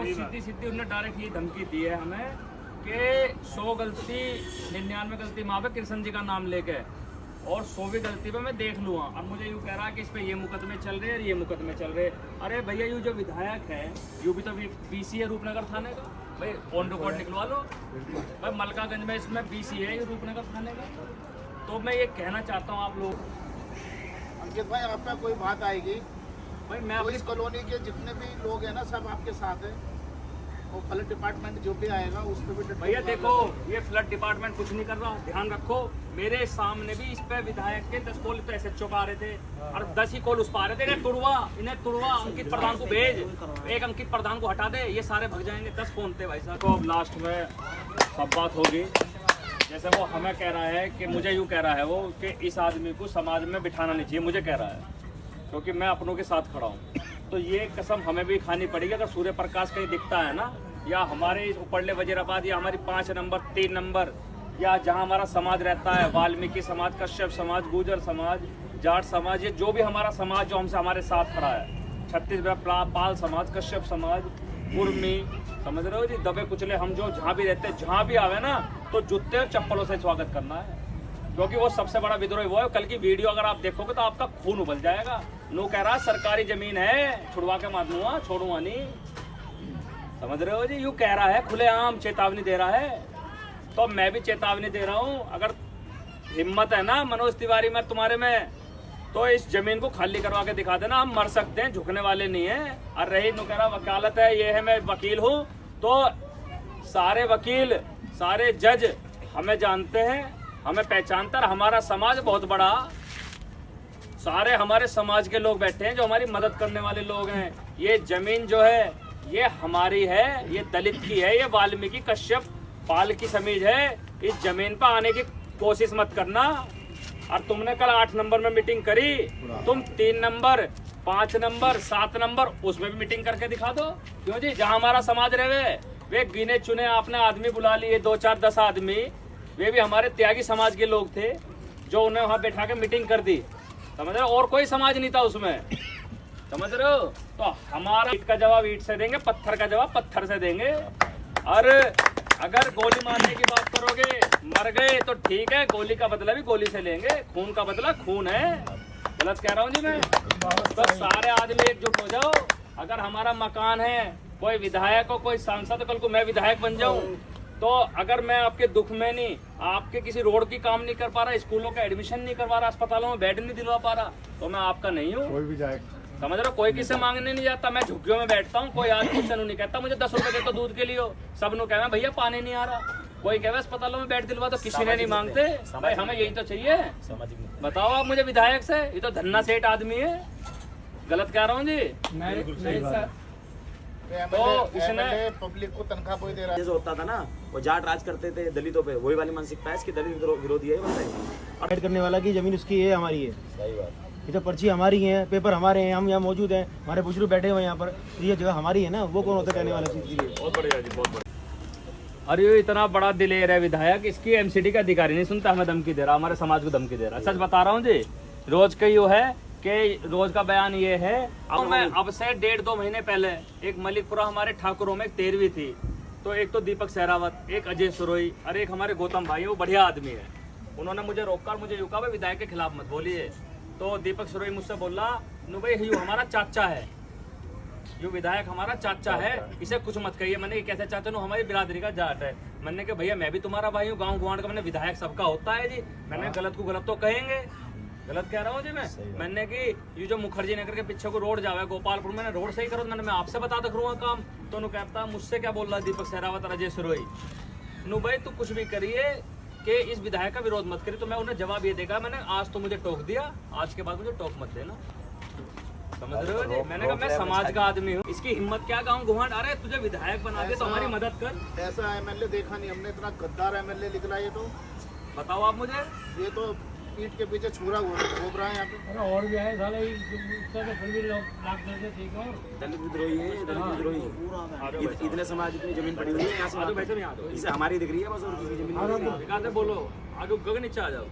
वो सीधी सीधी उन्होंने डायरेक्ट ये धमकी दी है हमें कि 100 गलती 99 गलती माँ पे कृष्ण जी का नाम लेके और 100वीं गलती पे मैं देख लूँगा। अब मुझे यूँ कह रहा है कि इस पे ये मुकदमे चल रहे हैं और ये मुकदमे चल रहे हैं। अरे भैया यूँ जो विधायक है यूँ भी तो BC है रूपनगर थाने का, भाई ऑन रिकॉर्ड निकलवा लो भाई। मलकागंज में इसमें BC है ये रूपनगर थाने का। तो मैं ये कहना चाहता हूँ आप लोग, अंकित भाई आप पे कोई बात आएगी भाई मैं तो इस कॉलोनी के जितने भी लोग हैं ना सब आपके साथ हैं। वो फ्लड डिपार्टमेंट जो भी आएगा उस पर भी भैया देखो ये फ्लड डिपार्टमेंट कुछ नहीं कर रहा, ध्यान रखो। मेरे सामने भी इस पे विधायक के 10 कॉल तो SHO का आ रहे थे और 10 ही कॉल उस पर आ रहे थे। इन्हें तुड़वा अंकित प्रधान को भेज, एक अंकित प्रधान को हटा दे, ये सारे भग जाएंगे। 10 फोन थे भाई साहब। तो अब लास्ट में सब बात होगी। जैसे वो हमें कह रहा है कि मुझे यूँ कह रहा है वो कि इस आदमी को समाज में बिठाना नहीं चाहिए, मुझे कह रहा है क्योंकि मैं अपनों के साथ खड़ा हूँ। तो ये कसम हमें भी खानी पड़ेगी। अगर सूर्य प्रकाश कहीं दिखता है ना, या हमारे उपरले वजीराबाद, या हमारी 5 नंबर 3 नंबर, या जहाँ हमारा समाज रहता है, वाल्मीकि समाज, कश्यप समाज, गुर्जर समाज, जाट समाज, ये जो भी हमारा समाज जो हमसे हमारे साथ खड़ा है, छत्तीसगढ़ पाल समाज, कश्यप समाज, कुर्मी, समझ रहे हो जी, दबे कुचले, हम जो जहाँ भी रहते हैं, जहाँ भी आवे ना तो जूते और चप्पलों से स्वागत करना है। क्योंकि वो सबसे बड़ा विद्रोही वो है। कल की वीडियो अगर आप देखोगे तो आपका खून उबल जाएगा। नो कह रहा सरकारी जमीन है, छुड़वा के मार दूंगा, छोड़ूंगा नहीं, समझ रहे हो जी। यूँ कह रहा है, खुलेआम चेतावनी दे रहा है। तो मैं भी चेतावनी दे रहा हूँ, अगर हिम्मत है ना मनोज तिवारी में तुम्हारे में, तो इस जमीन को खाली करवा के दिखा देना। हम मर सकते हैं, झुकने वाले नहीं है। और रही नो कह रहा वकालत है, ये है, मैं वकील हूँ, तो सारे वकील, सारे जज हमें जानते हैं, हमें पहचानता है। हमारा समाज बहुत बड़ा, सारे हमारे समाज के लोग बैठे हैं जो हमारी मदद करने वाले लोग हैं। ये जमीन जो है ये हमारी है, ये दलित की है, ये वाल्मीकि कश्यप पाल की जमीन है। इस जमीन पर आने की कोशिश मत करना। और तुमने कल 8 नंबर में मीटिंग करी, तुम 3 नंबर 5 नंबर 7 नंबर उसमें भी मीटिंग करके दिखा दो। क्यों जी, जहाँ हमारा समाज रहे वे गिने चुने आपने आदमी बुला लिए, 2 4 10 आदमी, वे भी हमारे त्यागी समाज के लोग थे जो उन्हें वहाँ बैठा के मीटिंग कर दी, समझ रहे हो। और कोई समाज नहीं था उसमें, समझ रहे हो। तो हमारा ईंट का जवाब ईंट से देंगे, पत्थर का जवाब पत्थर से देंगे। और अगर गोली मारने की बात करोगे, मर गए तो ठीक है, गोली का बदला भी गोली से लेंगे, खून का बदला खून है। गलत कह रहा हूँ जी मैं? तो सारे आदमी एकजुट हो जाओ। अगर हमारा मकान है, कोई विधायक हो, कोई सांसद, कल को मैं विधायक बन जाऊं, तो अगर मैं आपके दुख में नहीं, आपके किसी रोड की काम नहीं कर पा रहा, स्कूलों का एडमिशन नहीं करवा रहा, अस्पतालों में बेड नहीं दिलवा पा रहा, तो मैं आपका नहीं हूँ। कोई भी जाए, समझ रहे हो, कोई किसी मांगने नहीं जाता। मैं झुग्गियों में बैठता हूँ, कोई आज कुछ नहीं कहता मुझे 10 रुपए दे तो दूध के लिए हो। सब नु कहना भैया पानी नहीं आ रहा, कोई कहे अस्पतालों में बेड दिलवा, तो किसी ने नहीं मांगते। भाई हमें यही तो चाहिए। बताओ आप मुझे विधायक से, ये तो धन्ना सेठ आदमी है। गलत कह रहा हूँ जी? नहीं सर। तो इसने पब्लिक को तनख्वाह कोई दे रहा है। जो होता था ना, वो जाट राज करते थे दलितों पे, वही वाली मानसिकता है इसकी। दलित विरोधी है बंदा, करने वाला की जमीन उसकी है, हमारी है। सही बात। ये तो पर्ची हमारी है, पेपर हमारे हैं, हम यहाँ मौजूद हैं, हमारे बुजुर्ग बैठे हुए हैं यहाँ पर। तो ये जगह हमारी है ना, वो कौन होता है कहने वाला चीज के लिए? बहुत बढ़िया जी, बहुत बढ़िया। अरे ये इतना बड़ा दिलेर है विधायक, इसकी MCD का अधिकारी नहीं सुनता, हमें धमकी दे रहा, हमारे समाज को धमकी दे रहा। सच बता रहा हूँ जी। रोज का यो है कि रोज का बयान ये है। अब मैं अब से 1.5-2 महीने पहले एक मलिकपुरा हमारे ठाकुरों में एक 13वीं थी, तो एक तो दीपक सहरावत, एक अजय सुरोई और एक हमारे गौतम भाई, वो बढ़िया आदमी है। उन्होंने मुझे रोककर मुझे यूँ कहा विधायक के खिलाफ मत बोलिए। तो दीपक सुरोई मुझसे बोला, नु भाई यू हमारा चाचा है, यू विधायक हमारा चाचा है, इसे कुछ मत कहिए। मैंने कैसे चाचा? नो हमारी बिरादरी का जाट है। मैंने कहा भैया मैं भी तुम्हारा भाई हूँ, गाँव गुआंड का। मैंने विधायक सबका होता है जी। मैंने गलत को गलत तो कहेंगे, गलत कह रहा हूँ जी मैं। मैंने कि ये जो मुखर्जी नगर के पीछे को रोड जावे गोपालपुर, मैंने रोड सही करो, मैंने मैं आपसे बता करूँगा काम। तो नु कहता मुझसे क्या बोल रहा दीपक सहरावत और अजय सुरोई, नु भाई तू कुछ भी करिए कि इस विधायक का विरोध मत करिए। तो मैं उन्हें जवाब ये देगा, मैंने आज तो मुझे टोक दिया, आज के बाद मुझे टोक मत देना। समझ रहे हो जी? मैंने कहा मैं समाज का आदमी हूँ, इसकी हिम्मत क्या गाँव घुमाड़। अरे तुझे विधायक बना के तो हमारी मदद कर। ऐसा MLA देखा नहीं हमने, इतना गद्दार MLA निकला। ये तो बताओ आप मुझे, ये तो पीठ के पीछे छुरा घूम रहा है यहाँ पे। और भी है साले, फिर भी लाख दे ठीक है। दलित विद्रोही है, दलित विद्रोही। इतने समाज इतनी जमीन पड़ी हुई है, यहाँ से इसे हमारी दिख रही है बस, और किसी जमीन बोलो आगे गगन नीचे आ जाओ।